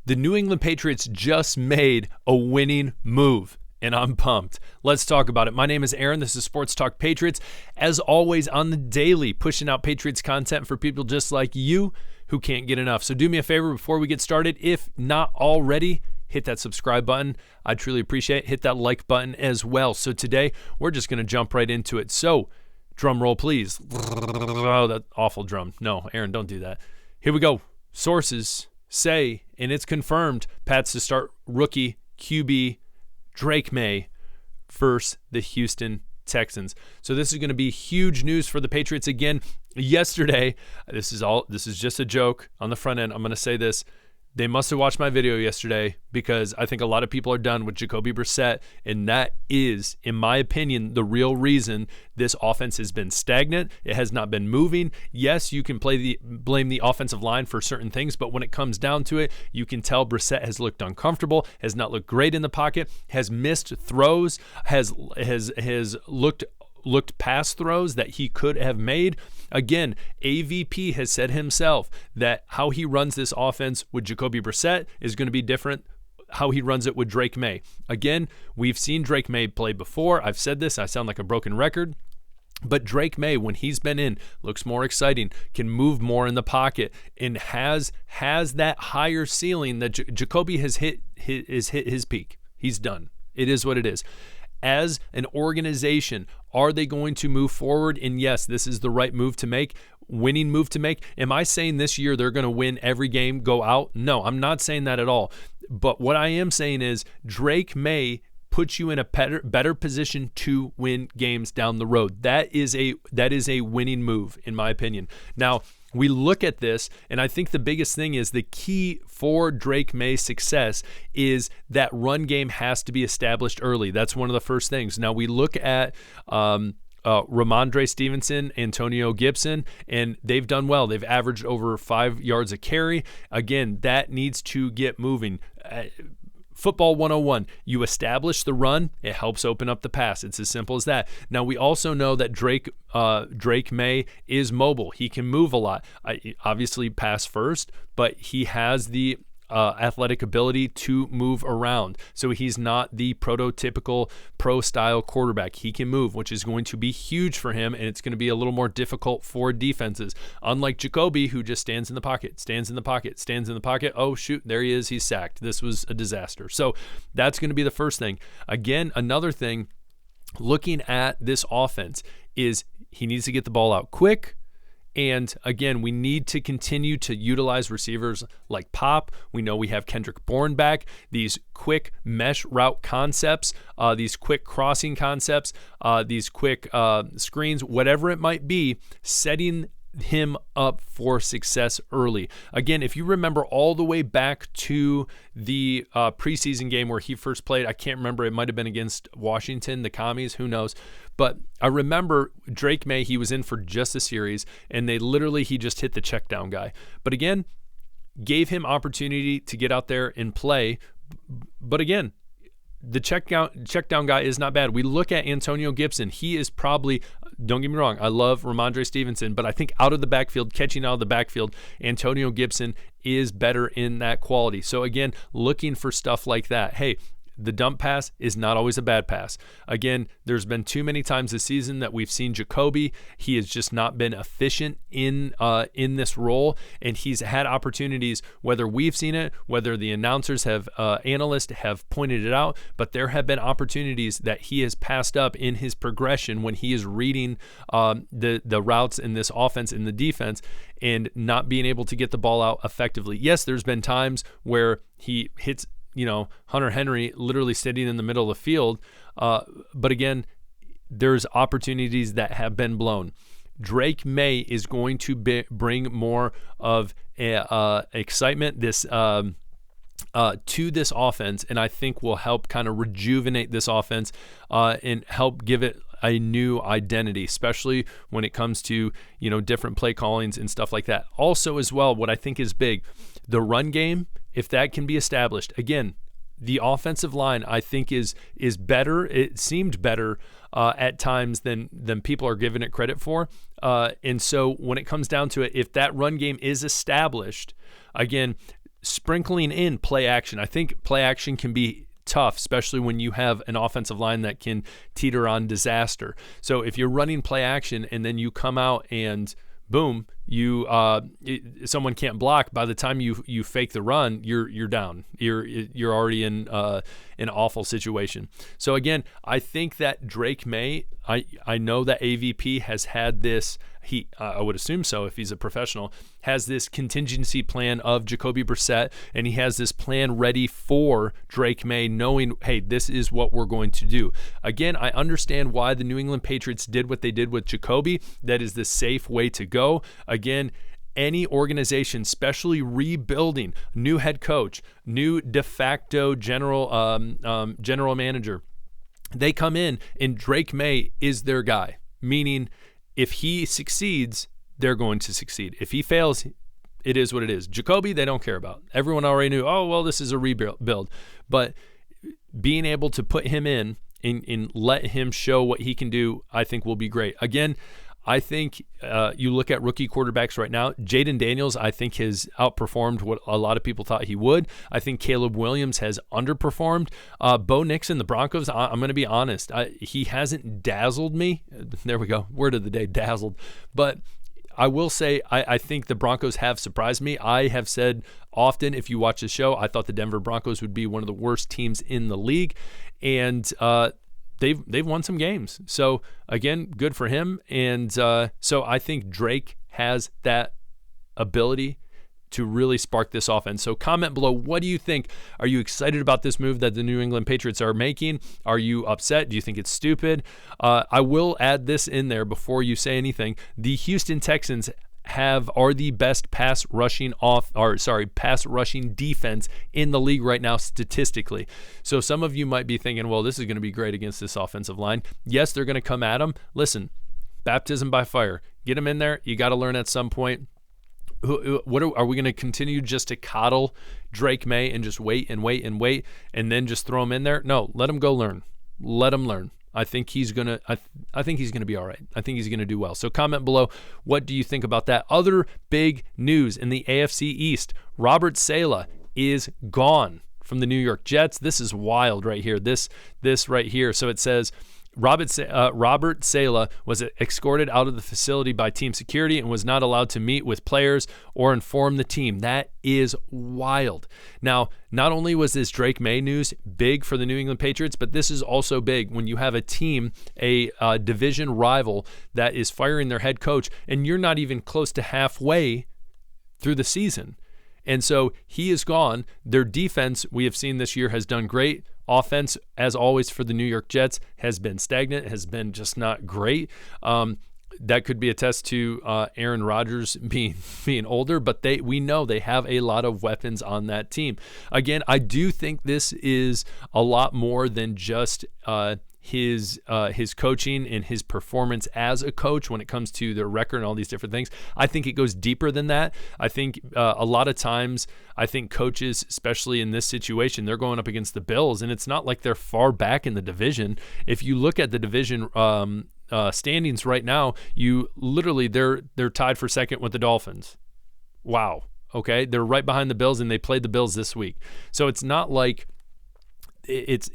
The New England Patriots just made a winning move, and I'm pumped. Let's talk about it. My name is Aaron. This is Sports Talk Patriots. As always, on the daily, pushing out Patriots content for people just like you who can't get enough. So do me a favor before we get started. If not already, hit that subscribe button. I'd truly appreciate it. Hit that like button as well. So today, we're just going to jump right into it. So, drum roll, please. Oh, that awful drum. No, Aaron, don't do that. Here we go. Sources say, and it's confirmed, Pats to start rookie QB Drake Maye versus the Houston Texans. So this is going to be huge news for the Patriots again. Yesterday, this is just a joke on the front end. I'm going to say this. They must have watched my video yesterday because I think a lot of people are done with Jacoby Brissett, and that is, in my opinion, the real reason this offense has been stagnant. It has not been moving. Yes, you can blame the offensive line for certain things, but when it comes down to it, you can tell Brissett has looked uncomfortable, has not looked great in the pocket, has missed throws, has looked past throws that he could have made. Again, AVP has said himself that how he runs this offense with Jacoby Brissett is going to be different how he runs it with Drake Maye. Again, we've seen Drake Maye play before. I've said this. I sound like a broken record. But Drake Maye, when he's been in, looks more exciting, can move more in the pocket, and has that higher ceiling that Jacoby has hit his peak. He's done. It is what it is. As an organization, are they going to move forward? And yes, this is the right move to make, winning move to make. Am I saying this year they're going to win every game, go out? No, I'm not saying that at all. But what I am saying is Drake Maye puts you in a better position to win games down the road. That is a winning move, in my opinion. Now, we look at this, and I think the biggest thing is the key for Drake Maye's success is that run game has to be established early. That's one of the first things. Now, we look at Ramondre Stevenson, Antonio Gibson, and they've done well. They've averaged over 5 yards a carry. Again, that needs to get moving. Football 101, you establish the run, it helps open up the pass. It's as simple as that. Now, we also know that Drake Maye is mobile. He can move a lot. Obviously, pass first, but he has the athletic ability to move around. So he's not the prototypical pro-style quarterback. He can move, which is going to be huge for him, and it's going to be a little more difficult for defenses. Unlike Jacoby, who just stands in the pocket. Oh, shoot, there he is. He's sacked. This was a disaster. So that's going to be the first thing. Again, another thing, looking at this offense, is he needs to get the ball out quick. And again, we need to continue to utilize receivers like Pop. We know we have Kendrick Bourne back. These quick mesh route concepts, these quick crossing concepts, these quick screens, whatever it might be, setting him up for success early. Again, if you remember all the way back to the preseason game where he first played, I can't remember, it might have been against Washington, the Commies, who knows. But I remember Drake Maye, he was in for just a series, and he just hit the check down guy. But again, gave him opportunity to get out there and play. But again, the check down guy is not bad. We look at Antonio Gibson. He is probably, don't get me wrong, I love Ramondre Stevenson, but I think out of the backfield, catching out of the backfield, Antonio Gibson is better in that quality. So again, looking for stuff like that. Hey, the dump pass is not always a bad pass. Again, there's been too many times this season that we've seen Jacoby. He has just not been efficient in this role, and he's had opportunities, whether we've seen it, whether the announcers analysts have pointed it out, but there have been opportunities that he has passed up in his progression when he is reading the routes in this offense, in the defense, and not being able to get the ball out effectively. Yes, there's been times where he hits Hunter Henry literally sitting in the middle of the field. But again, there's opportunities that have been blown. Drake Maye is going to bring more of excitement to this offense, and I think will help kind of rejuvenate this offense and help give it a new identity, especially when it comes to different play callings and stuff like that. Also, as well, what I think is big, the run game. If that can be established, again, the offensive line I think is better. It seemed better at times than people are giving it credit for. And so when it comes down to it, if that run game is established, again, sprinkling in play action. I think play action can be tough, especially when you have an offensive line that can teeter on disaster. So if you're running play action and then you come out and boom, someone can't block. By the time you fake the run, you're down. You're already in an awful situation. So again, I think that Drake Maye, I know that AVP has had this. I would assume so if he's a professional, has this contingency plan of Jacoby Brissett, and he has this plan ready for Drake Maye, knowing, hey, this is what we're going to do. Again, I understand why the New England Patriots did what they did with Jacoby. That is the safe way to go. Again, any organization, especially rebuilding, new head coach, new de facto general manager, they come in and Drake Maye is their guy, meaning if he succeeds, they're going to succeed. If he fails, it is what it is. Jacoby, they don't care about. Everyone already knew, oh, well, this is a rebuild. But being able to put him in and let him show what he can do, I think will be great. Again, I think you look at rookie quarterbacks right now, Jaden Daniels, I think, has outperformed what a lot of people thought he would. I think Caleb Williams has underperformed. Bo Nix in the Broncos, I'm going to be honest, he hasn't dazzled me. There we go, word of the day, dazzled. But I will say I think the Broncos have surprised me. I have said often, if you watch the show, I thought the Denver Broncos would be one of the worst teams in the league. And they've won some games. So again, good for him. And so I think Drake has that ability to really spark this offense. So comment below, what do you think? Are you excited about this move that the New England Patriots are making? Are you upset? Do you think it's stupid? I will add this in there before you say anything. The Houston Texans are the best pass rushing defense in the league right now statistically. So some of you might be thinking, well, this is going to be great against this offensive line. Yes, they're going to come at them. Listen, baptism by fire. Get them in there. You got to learn at some point. What are we going to continue just to coddle Drake Maye and just wait and then just throw him in there? No, let him go learn. Let him learn. I think he's gonna be all right. I think he's gonna do well. So comment below, what do you think about that? Other big news in the AFC East: Robert Saleh is gone from the New York Jets. This is wild right here. This right here. So it says Robert Saleh was escorted out of the facility by team security and was not allowed to meet with players or inform the team. That is wild. Now, not only was this Drake Maye news big for the New England Patriots, but this is also big when you have a team, a division rival that is firing their head coach, and you're not even close to halfway through the season. And so he is gone. Their defense, we have seen this year, has done great. Offense, as always for the New York Jets, has been stagnant, has been just not great. That could be a test to Aaron Rodgers being older, but we know they have a lot of weapons on that team. Again, I do think this is a lot more than just his coaching and his performance as a coach when it comes to their record and all these different things. I think it goes deeper than that. I think a lot of times, I think coaches, especially in this situation, they're going up against the Bills, and it's not like they're far back in the division. If you look at the division standings right now, they're tied for second with the Dolphins. Wow. Okay, they're right behind the Bills, and they played the Bills this week. So it's not like it's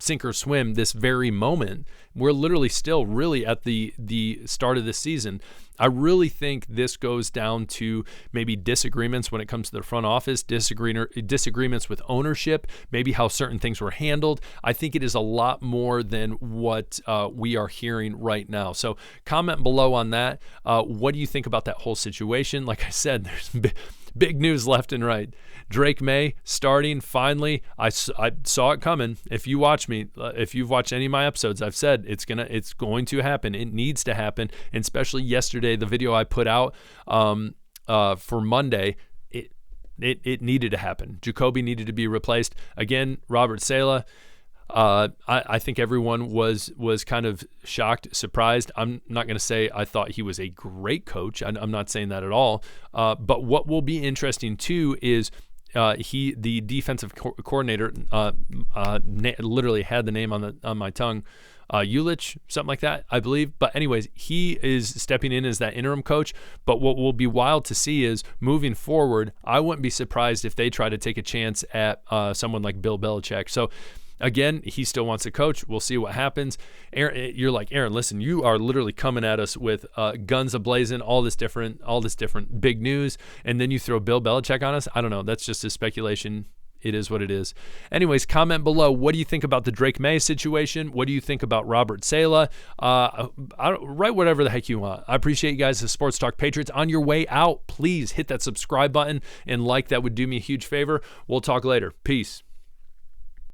sink or swim this very moment. We're literally still really at the start of this season. I really think this goes down to maybe disagreements when it comes to the front office, disagreements with ownership, maybe how certain things were handled. I think it is a lot more than what we are hearing right now. So comment below on that. What do you think about that whole situation? Like I said, there's big news left and right. Drake Maye starting finally. I saw it coming. If you watch me, if you've watched any of my episodes, I've said it's going to happen. It needs to happen. And especially yesterday, the video I put out for Monday, it needed to happen. Jacoby needed to be replaced. Again, Robert Saleh. I think everyone was kind of shocked, surprised. I'm not going to say I thought he was a great coach. I'm not saying that at all. But what will be interesting too is the defensive coordinator, literally had the name on my tongue. Ulich, something like that, I believe. But anyways, he is stepping in as that interim coach. But what will be wild to see is moving forward, I wouldn't be surprised if they try to take a chance at someone like Bill Belichick. So again, he still wants to coach. We'll see what happens. Aaron, you're like, Aaron, listen, you are literally coming at us with guns ablazing, all this different big news, and then you throw Bill Belichick on us. I don't know. That's just a speculation. It is what it is. Anyways, comment below. What do you think about the Drake Maye situation? What do you think about Robert Saleh? Write whatever the heck you want. I appreciate you guys, the Sports Talk Patriots. On your way out, please hit that subscribe button and like. That would do me a huge favor. We'll talk later. Peace.